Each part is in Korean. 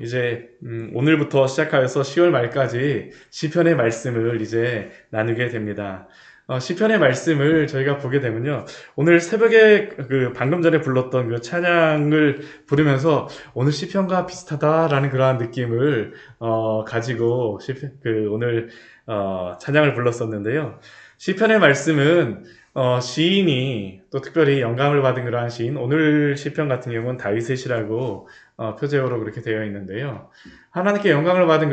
이제 오늘부터 시작하여서 10월 말까지 시편의 말씀을 이제 나누게 됩니다. 시편의 말씀을 저희가 보게 되면요. 오늘 새벽에 방금 전에 불렀던 그 찬양을 부르면서 오늘 시편과 비슷하다라는 그러한 느낌을 가지고 오늘 찬양을 불렀었는데요. 시편의 말씀은 시인이 또 특별히 영감을 받은 그러한 시인, 오늘 시편 같은 경우는 다윗의 시라고 표제어로 그렇게 되어 있는데요. 하나님께 영감을 받은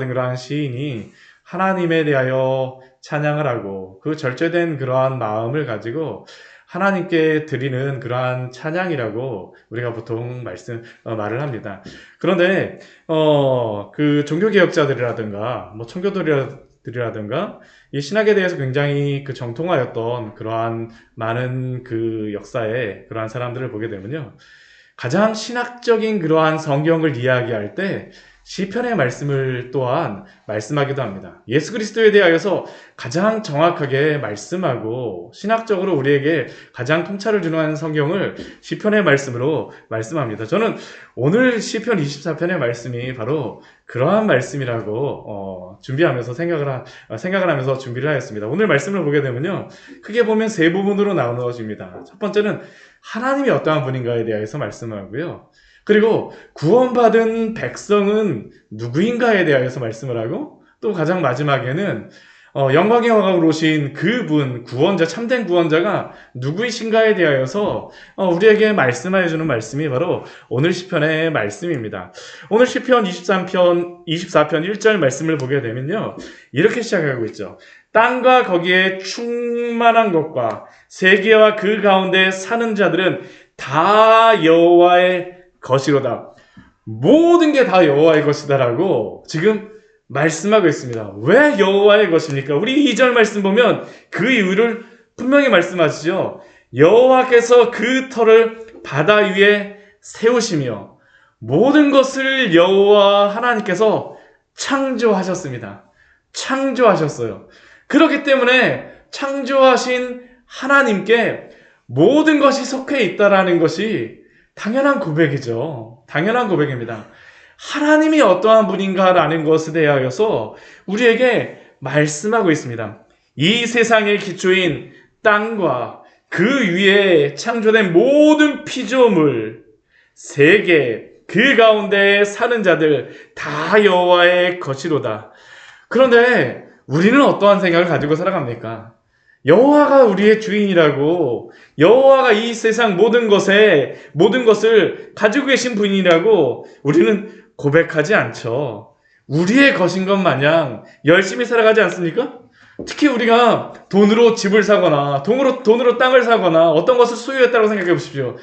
그러한 시인이 하나님에 대하여 찬양을 하고 그 절제된 그러한 마음을 가지고 하나님께 드리는 그러한 찬양이라고 우리가 보통 말을 합니다. 그런데 그 종교개혁자들이라든가 뭐 청교도들이라든가 이 신학에 대해서 굉장히 그 정통하였던 그러한 많은 그 역사의 그러한 사람들을 보게 되면요. 가장 신학적인 그러한 성경을 이야기할 때 시편의 말씀을 또한 말씀하기도 합니다. 예수 그리스도에 대하여서 가장 정확하게 말씀하고 신학적으로 우리에게 가장 통찰을 주는 성경을 시편의 말씀으로 말씀합니다. 저는 오늘 시편 24편의 말씀이 바로 그러한 말씀이라고 생각을 하면서 준비를 하였습니다. 오늘 말씀을 보게 되면요. 크게 보면 세 부분으로 나누어집니다. 첫 번째는 하나님이 어떠한 분인가에 대해서 말씀하고요. 그리고 구원받은 백성은 누구인가에 대하여서 말씀을 하고 또 가장 마지막에는 영광의 왕으로 오신 그분, 구원자, 참된 구원자가 누구이신가에 대하여서 우리에게 말씀하여 주는 말씀이 바로 오늘 시편의 말씀입니다. 오늘 시편 24편 1절 말씀을 보게 되면요. 이렇게 시작하고 있죠. 땅과 거기에 충만한 것과 세계와 그 가운데 사는 자들은 다 여호와의 것이로다. 모든 게 다 여호와의 것이다라고 지금 말씀하고 있습니다. 왜 여호와의 것입니까? 우리 2절 말씀 보면 그 이유를 분명히 말씀하시죠. 여호와께서 그 터를 바다 위에 세우시며 모든 것을 여호와 하나님께서 창조하셨습니다. 창조하셨어요. 그렇기 때문에 창조하신 하나님께 모든 것이 속해 있다라는 것이 당연한 고백이죠. 당연한 고백입니다. 하나님이 어떠한 분인가라는 것에 대하여서 우리에게 말씀하고 있습니다. 이 세상의 기초인 땅과 그 위에 창조된 모든 피조물, 세계, 그 가운데 사는 자들 다 여호와의 것이로다. 그런데 우리는 어떠한 생각을 가지고 살아갑니까? 여호와가 우리의 주인이라고, 여호와가 이 세상 모든 것을 가지고 계신 분이라고 우리는 고백하지 않죠. 우리의 것인 것 마냥 열심히 살아가지 않습니까? 특히 우리가 돈으로 집을 사거나 돈으로 땅을 사거나 어떤 것을 소유했다고 생각해 보십시오.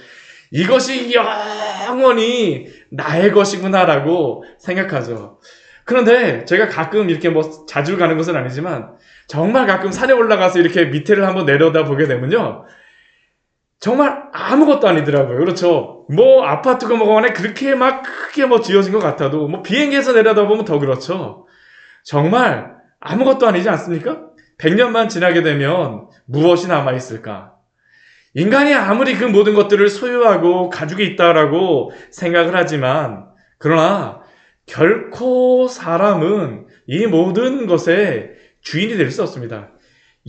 이것이 영원히 나의 것이구나라고 생각하죠. 그런데 제가 가끔 이렇게 자주 가는 것은 아니지만 정말 가끔 산에 올라가서 이렇게 밑에를 한번 내려다 보게 되면요. 정말 아무것도 아니더라고요. 그렇죠. 아파트가 뭐가 그렇게 막 크게 지어진 것 같아도 비행기에서 내려다보면 더 그렇죠. 정말 아무것도 아니지 않습니까? 100년만 지나게 되면 무엇이 남아있을까? 인간이 아무리 그 모든 것들을 소유하고 가지고 있다라고 생각을 하지만 그러나 결코 사람은 이 모든 것의 주인이 될 수 없습니다.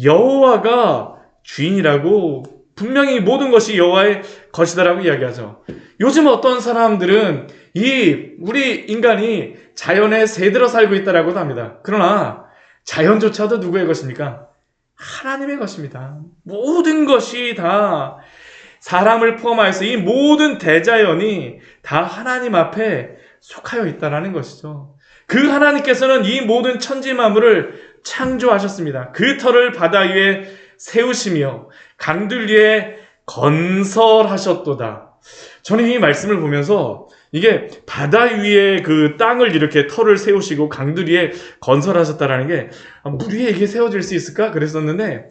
여호와가 주인이라고 분명히 모든 것이 여호와의 것이다라고 이야기하죠. 요즘 어떤 사람들은 우리 인간이 자연에 새들어 살고 있다라고도 합니다. 그러나 자연조차도 누구의 것입니까? 하나님의 것입니다. 모든 것이 다 사람을 포함하여서 이 모든 대자연이 다 하나님 앞에 속하여 있다라는 것이죠. 그 하나님께서는 이 모든 천지 만물을 창조하셨습니다. 그 터를 바다 위에 세우시며 강들 위에 건설하셨도다. 저는 이 말씀을 보면서 이게 바다 위에 그 땅을 이렇게 터를 세우시고 강들 위에 건설하셨다라는 게 물 위에 이게 세워질 수 있을까? 그랬었는데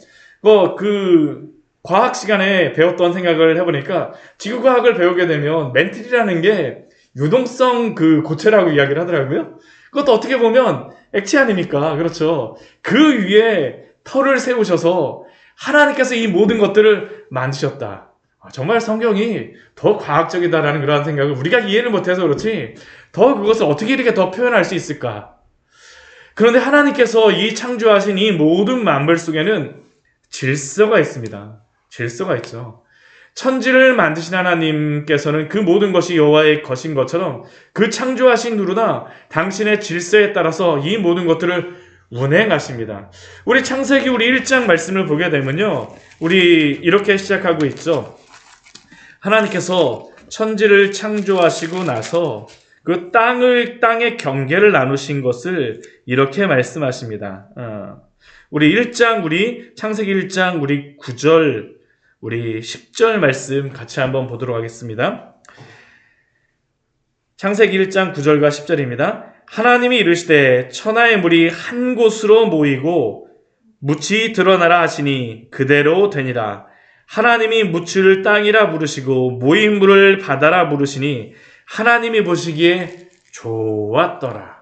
과학 시간에 배웠던 생각을 해보니까 지구과학을 배우게 되면 멘틀이라는 게 유동성 고체라고 이야기를 하더라고요. 그것도 어떻게 보면 액체 아닙니까? 그렇죠. 그 위에 터를 세우셔서 하나님께서 이 모든 것들을 만드셨다. 정말 성경이 더 과학적이다라는 그런 생각을 우리가 이해를 못해서 그렇지 더 그것을 어떻게 이렇게 더 표현할 수 있을까? 그런데 하나님께서 이 창조하신 이 모든 만물 속에는 질서가 있습니다. 질서가 있죠. 천지를 만드신 하나님께서는 그 모든 것이 여호와의 것인 것처럼 그 창조하신 누구나 당신의 질서에 따라서 이 모든 것들을 운행하십니다. 우리 창세기 우리 1장 말씀을 보게 되면요. 우리 이렇게 시작하고 있죠. 하나님께서 천지를 창조하시고 나서 그 땅의 경계를 나누신 것을 이렇게 말씀하십니다. 우리 창세기 1장 우리 9절 우리 10절 말씀 같이 한번 보도록 하겠습니다. 창세기 1장 9절과 10절입니다. 하나님이 이르시되 천하의 물이 한 곳으로 모이고 묻이 드러나라 하시니 그대로 되니라. 하나님이 묻을 땅이라 부르시고 모인 물을 바다라 부르시니 하나님이 보시기에 좋았더라.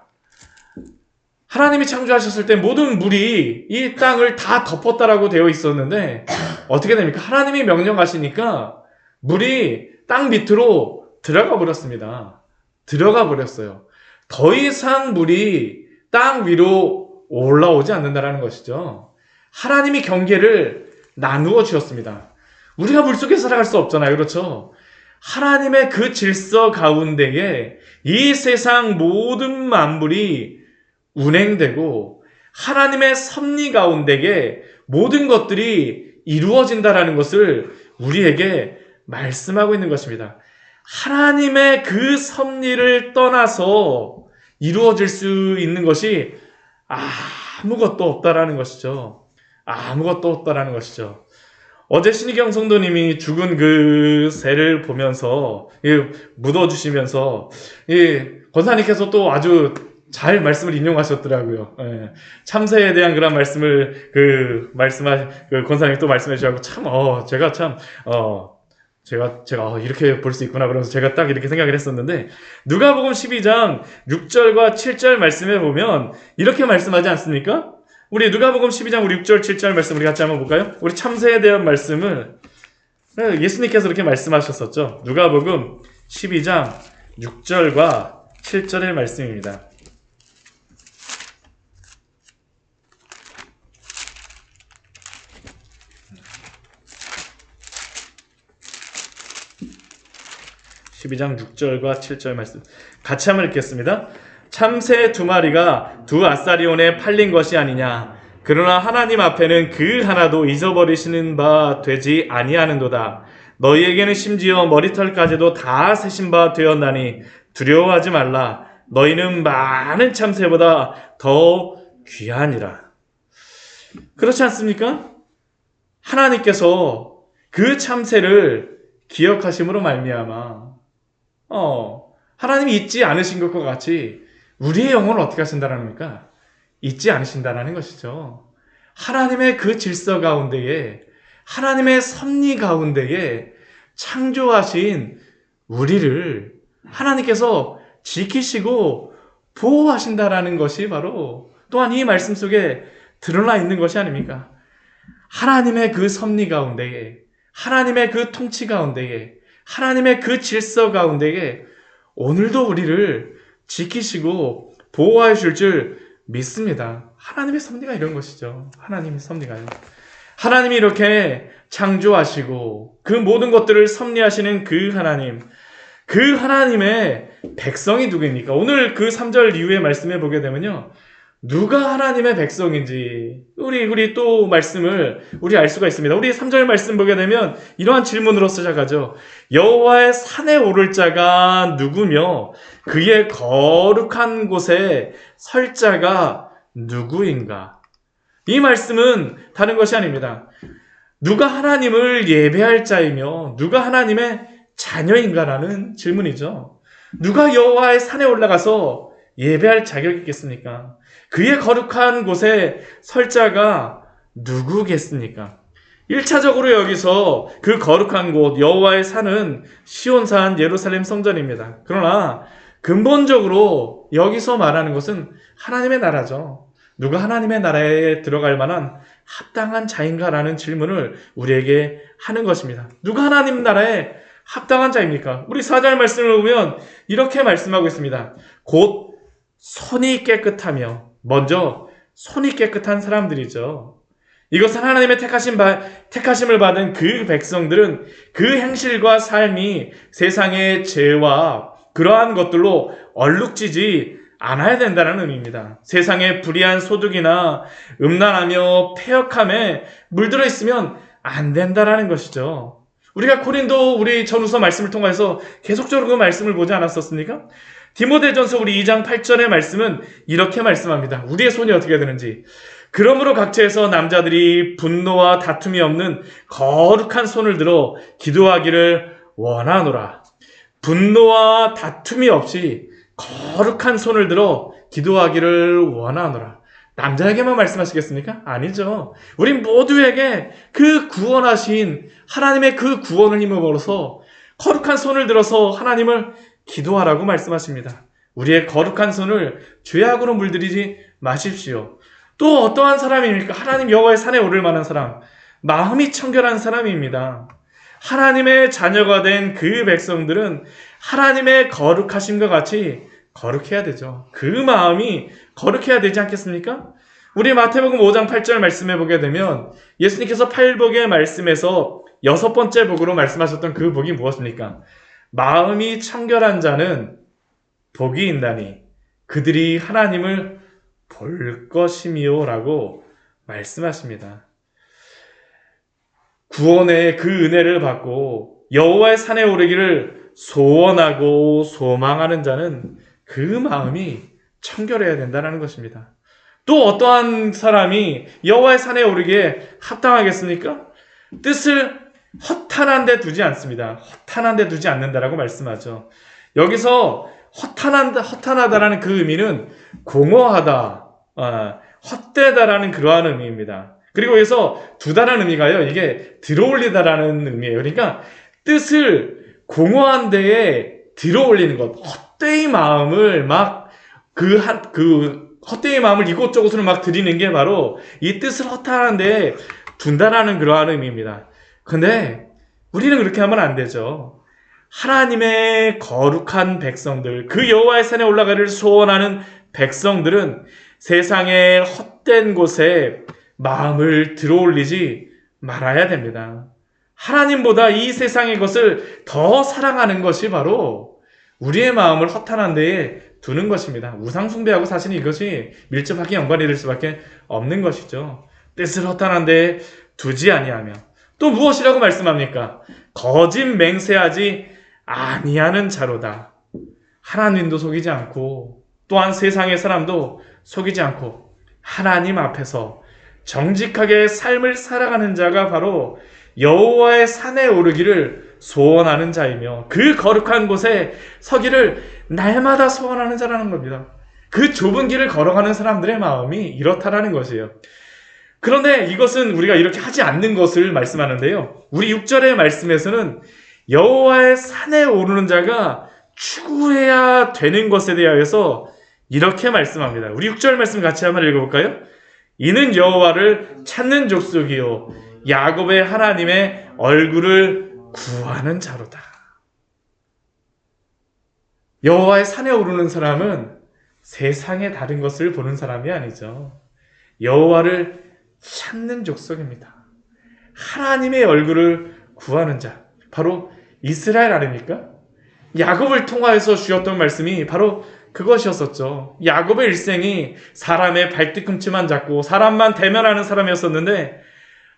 하나님이 창조하셨을 때 모든 물이 이 땅을 다 덮었다라고 되어 있었는데 어떻게 됩니까? 하나님이 명령하시니까 물이 땅 밑으로 들어가 버렸습니다. 들어가 버렸어요. 더 이상 물이 땅 위로 올라오지 않는다라는 것이죠. 하나님이 경계를 나누어 주셨습니다. 우리가 물속에 살아갈 수 없잖아요. 그렇죠? 하나님의 그 질서 가운데에 이 세상 모든 만물이 운행되고 하나님의 섭리 가운데에 모든 것들이 이루어진다라는 것을 우리에게 말씀하고 있는 것입니다. 하나님의 그 섭리를 떠나서 이루어질 수 있는 것이 아무것도 없다라는 것이죠. 아무것도 없다라는 것이죠. 어제 신희경 성도님이 죽은 그 새를 보면서 묻어주시면서 권사님께서 또 아주 잘 말씀을 인용하셨더라고요. 참새에 대한 그런 말씀을 권사님이 또 말씀해 주셔서 제가 이렇게 볼 수 있구나 그러면서 제가 딱 이렇게 생각을 했었는데 누가복음 12장 6절과 7절 말씀에 보면 이렇게 말씀하지 않습니까? 우리 누가복음 12장 우리 6절 7절 말씀 우리 같이 한번 볼까요? 우리 참새에 대한 말씀을 예수님께서 이렇게 말씀하셨었죠. 누가복음 12장 6절과 7절의 말씀입니다. (12장) 6절과 7절 말씀 같이 한번 읽겠습니다. 참새 두 마리가 두 아사리온에 팔린 것이 아니냐. 그러나 하나님 앞에는 그 하나도 잊어버리시는 바 되지 아니하는도다. 너희에게는 심지어 머리털까지도 다 세신 바 되었나니 두려워하지 말라. 너희는 많은 참새보다 더 귀하니라. 그렇지 않습니까? 하나님께서 그 참새를 기억하심으로 말미암아 하나님이 잊지 않으신 것과 같이 우리의 영혼을 어떻게 하신다는 겁니까? 잊지 않으신다는 것이죠. 하나님의 그 질서 가운데에 하나님의 섭리 가운데에 창조하신 우리를 하나님께서 지키시고 보호하신다라는 것이 바로 또한 이 말씀 속에 드러나 있는 것이 아닙니까? 하나님의 그 섭리 가운데에 하나님의 그 통치 가운데에 하나님의 그 질서 가운데에 오늘도 우리를 지키시고 보호해 주실 줄 믿습니다. 하나님의 섭리가 이런 것이죠. 하나님의 섭리가요. 하나님이 이렇게 창조하시고 그 모든 것들을 섭리하시는 그 하나님의 백성이 누구입니까? 오늘 그 3절 이후의 말씀에 보게 되면요. 누가 하나님의 백성인지 우리 또 말씀을 우리 알 수가 있습니다. 우리 3절 말씀 보게 되면 이러한 질문으로 시작하죠. 여호와의 산에 오를 자가 누구며 그의 거룩한 곳에 설 자가 누구인가? 이 말씀은 다른 것이 아닙니다. 누가 하나님을 예배할 자이며 누가 하나님의 자녀인가라는 질문이죠. 누가 여호와의 산에 올라가서 예배할 자격이 있겠습니까? 그의 거룩한 곳에 설 자가 누구겠습니까? 1차적으로 여기서 그 거룩한 곳 여호와의 산은 시온산 예루살렘 성전입니다. 그러나 근본적으로 여기서 말하는 것은 하나님의 나라죠. 누가 하나님의 나라에 들어갈 만한 합당한 자인가라는 질문을 우리에게 하는 것입니다. 누가 하나님 나라에 합당한 자입니까? 우리 4절 말씀을 보면 이렇게 말씀하고 있습니다. 곧 손이 깨끗하며, 먼저 손이 깨끗한 사람들이죠. 이것은 하나님의 택하심을 받은 그 백성들은 그 행실과 삶이 세상의 죄와 그러한 것들로 얼룩지지 않아야 된다는 의미입니다. 세상의 불의한 소득이나 음란하며 패역함에 물들어 있으면 안 된다라는 것이죠. 우리가 고린도 우리 전후서 말씀을 통해서 계속적으로 그 말씀을 보지 않았었습니까? 디모데전서 우리 2장 8절의 말씀은 이렇게 말씀합니다. 우리의 손이 어떻게 되는지. 그러므로 각처에서 남자들이 분노와 다툼이 없는 거룩한 손을 들어 기도하기를 원하노라. 분노와 다툼이 없이 거룩한 손을 들어 기도하기를 원하노라. 남자에게만 말씀하시겠습니까? 아니죠. 우리 모두에게 그 구원하신 하나님의 그 구원을 힘입어서 거룩한 손을 들어서 하나님을 기도하라고 말씀하십니다. 우리의 거룩한 손을 죄악으로 물들이지 마십시오. 또 어떠한 사람입니까? 하나님 여호와의 산에 오를 만한 사람, 마음이 청결한 사람입니다. 하나님의 자녀가 된 그 백성들은 하나님의 거룩하심과 같이 거룩해야 되죠. 그 마음이 거룩해야 되지 않겠습니까? 우리 마태복음 5장 8절 말씀해 보게 되면 예수님께서 팔복의 말씀에서 6번째 복으로 말씀하셨던 그 복이 무엇입니까? 마음이 청결한 자는 복이 있나니 그들이 하나님을 볼 것이미요 라고 말씀하십니다. 구원의 그 은혜를 받고 여호와의 산에 오르기를 소원하고 소망하는 자는 그 마음이 청결해야 된다는 것입니다. 또 어떠한 사람이 여호와의 산에 오르기에 합당하겠습니까? 뜻을 허탄한 데 두지 않습니다. 허탄한 데 두지 않는다라고 말씀하죠. 여기서 허탄하다라는 그 의미는 공허하다, 헛되다라는 그러한 의미입니다. 그리고 여기서 두다라는 의미가요, 이게 들어올리다라는 의미예요. 그러니까 뜻을 공허한 데에 들어올리는 것, 헛되이 마음을 헛되이 마음을 이곳저곳으로 막 들이는 게 바로 이 뜻을 허탄한 데에 둔다라는 그러한 의미입니다. 근데 우리는 그렇게 하면 안 되죠. 하나님의 거룩한 백성들, 그 여호와의 산에 올라가기를 소원하는 백성들은 세상의 헛된 곳에 마음을 들어올리지 말아야 됩니다. 하나님보다 이 세상의 것을 더 사랑하는 것이 바로 우리의 마음을 허탄한 데에 두는 것입니다. 우상숭배하고 사실은 이것이 밀접하게 연관이 될 수밖에 없는 것이죠. 뜻을 허탄한 데에 두지 아니하며 또 무엇이라고 말씀합니까? 거짓 맹세하지 아니하는 자로다. 하나님도 속이지 않고 또한 세상의 사람도 속이지 않고 하나님 앞에서 정직하게 삶을 살아가는 자가 바로 여호와의 산에 오르기를 소원하는 자이며 그 거룩한 곳에 서기를 날마다 소원하는 자라는 겁니다. 그 좁은 길을 걸어가는 사람들의 마음이 이렇다라는 것이에요. 그런데 이것은 우리가 이렇게 하지 않는 것을 말씀하는데요. 우리 6절의 말씀에서는 여호와의 산에 오르는 자가 추구해야 되는 것에 대하여서 이렇게 말씀합니다. 우리 6절 말씀 같이 한번 읽어볼까요? 이는 여호와를 찾는 족속이요 야곱의 하나님의 얼굴을 구하는 자로다. 여호와의 산에 오르는 사람은 세상의 다른 것을 보는 사람이 아니죠. 여호와를 찾는 족속입니다. 하나님의 얼굴을 구하는 자, 바로 이스라엘 아닙니까? 야곱을 통하여서 주셨던 말씀이 바로 그것이었었죠. 야곱의 일생이 사람의 발뒤꿈치만 잡고 사람만 대면하는 사람이었었는데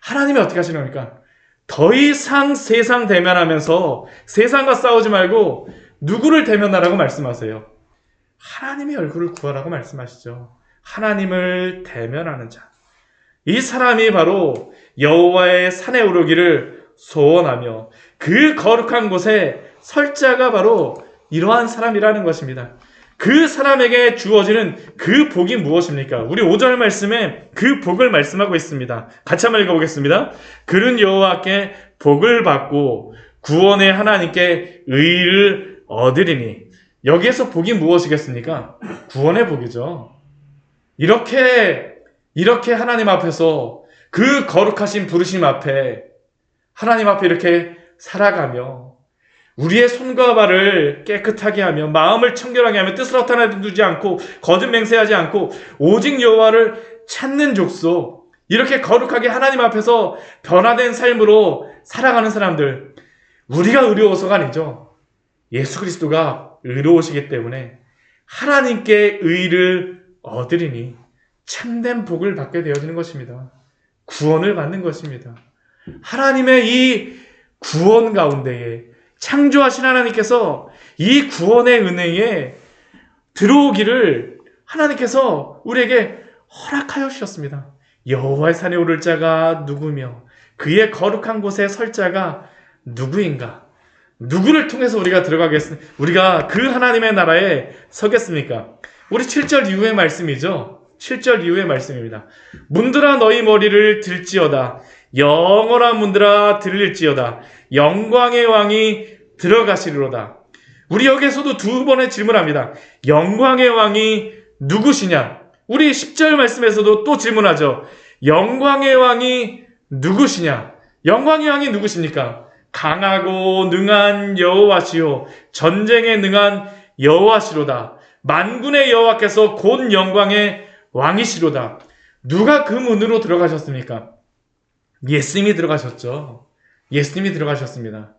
하나님이 어떻게 하시는 겁니까? 더 이상 세상 대면하면서 세상과 싸우지 말고 누구를 대면하라고 말씀하세요? 하나님의 얼굴을 구하라고 말씀하시죠. 하나님을 대면하는 자. 이 사람이 바로 여호와의 산에 오르기를 소원하며 그 거룩한 곳에 설 자가 바로 이러한 사람이라는 것입니다. 그 사람에게 주어지는 그 복이 무엇입니까? 우리 5절 말씀에 그 복을 말씀하고 있습니다. 같이 한번 읽어보겠습니다. 그는 여호와께 복을 받고 구원의 하나님께 의를 얻으리니. 여기에서 복이 무엇이겠습니까? 구원의 복이죠. 이렇게 하나님 앞에서 그 거룩하신 부르심 앞에 하나님 앞에 이렇게 살아가며 우리의 손과 발을 깨끗하게 하며 마음을 청결하게 하며 뜻을 허탄하게 두지 않고 거듭 맹세하지 않고 오직 여호와를 찾는 족속, 이렇게 거룩하게 하나님 앞에서 변화된 삶으로 살아가는 사람들, 우리가 의로워서가 아니죠. 예수 그리스도가 의로우시기 때문에 하나님께 의를 얻으리니 참된 복을 받게 되어지는 것입니다. 구원을 받는 것입니다. 하나님의 이 구원 가운데에 창조하신 하나님께서 이 구원의 은혜에 들어오기를 하나님께서 우리에게 허락하여 주셨습니다. 여호와의 산에 오를 자가 누구며 그의 거룩한 곳에 설 자가 누구인가? 누구를 통해서 우리가 우리가 그 하나님의 나라에 서겠습니까? 우리 7절 이후의 말씀이죠. 7절 이후의 말씀입니다. 문들아 너희 머리를 들지어다. 영원한 문들아 들릴지어다. 영광의 왕이 들어가시리로다. 우리 여기에서도 두 번의 질문합니다. 영광의 왕이 누구시냐? 우리 10절 말씀에서도 또 질문하죠. 영광의 왕이 누구시냐? 영광의 왕이 누구십니까? 강하고 능한 여호와시요 전쟁에 능한 여호와시로다. 만군의 여호와께서 곧 영광의 왕이시로다. 누가 그 문으로 들어가셨습니까? 예수님이 들어가셨죠. 예수님이 들어가셨습니다.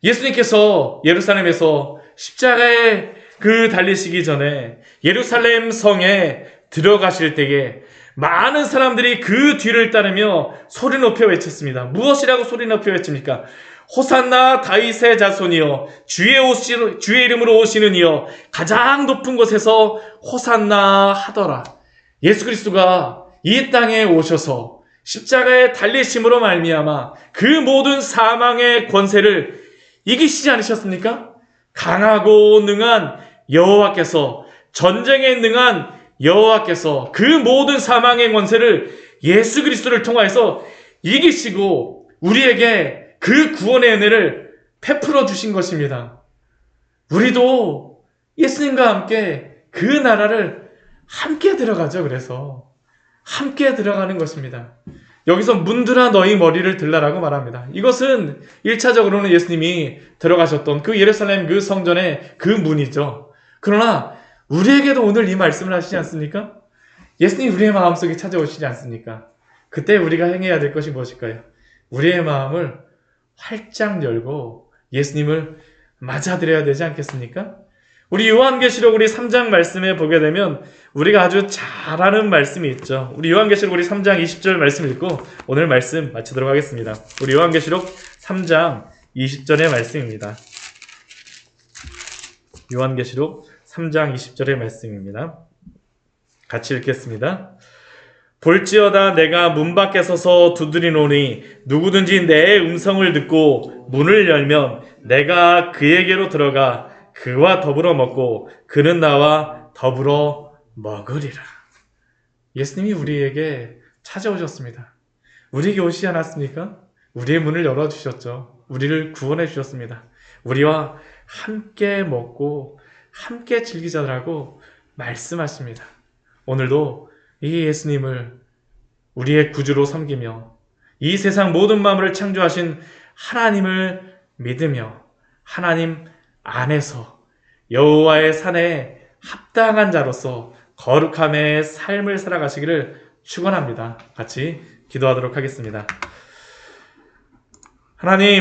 예수님께서 예루살렘에서 십자가에 달리시기 전에 예루살렘 성에 들어가실 때에 많은 사람들이 그 뒤를 따르며 소리 높여 외쳤습니다. 무엇이라고 소리 높여 외칩니까? 호산나 다윗의 자손이여, 주의 이름으로 오시는 이여, 가장 높은 곳에서 호산나 하더라. 예수 그리스도가 이 땅에 오셔서 십자가에 달리심으로 말미암아 그 모든 사망의 권세를 이기시지 않으셨습니까? 강하고 능한 여호와께서, 전쟁에 능한 여호와께서 그 모든 사망의 권세를 예수 그리스도를 통하여서 이기시고 우리에게 그 구원의 은혜를 베풀어 주신 것입니다. 우리도 예수님과 함께 그 나라를 함께 들어가죠. 그래서 함께 들어가는 것입니다. 여기서 문들아 너희 머리를 들라라고 말합니다. 이것은 1차적으로는 예수님이 들어가셨던 그 예루살렘 그 성전의 그 문이죠. 그러나 우리에게도 오늘 이 말씀을 하시지 않습니까? 예수님이 우리의 마음속에 찾아오시지 않습니까? 그때 우리가 행해야 될 것이 무엇일까요? 우리의 마음을 활짝 열고 예수님을 맞아들여야 되지 않겠습니까? 우리 요한계시록 우리 3장 말씀에 보게 되면 우리가 아주 잘 아는 말씀이 있죠. 우리 요한계시록 우리 3장 20절 말씀 읽고 오늘 말씀 마치도록 하겠습니다. 우리 요한계시록 3장 20절의 말씀입니다. 요한계시록 3장 20절의 말씀입니다. 같이 읽겠습니다. 볼지어다 내가 문 밖에 서서 두드리노니 누구든지 내 음성을 듣고 문을 열면 내가 그에게로 들어가 그와 더불어 먹고 그는 나와 더불어 먹으리라. 예수님이 우리에게 찾아오셨습니다. 우리에게 오시지 않았습니까? 우리의 문을 열어주셨죠. 우리를 구원해 주셨습니다. 우리와 함께 먹고 함께 즐기자라고 말씀하십니다. 오늘도 이 예수님을 우리의 구주로 섬기며 이 세상 모든 만물을 창조하신 하나님을 믿으며 하나님 안에서 여호와의 산에 합당한 자로서 거룩함의 삶을 살아가시기를 축원합니다. 같이 기도하도록 하겠습니다. 하나님,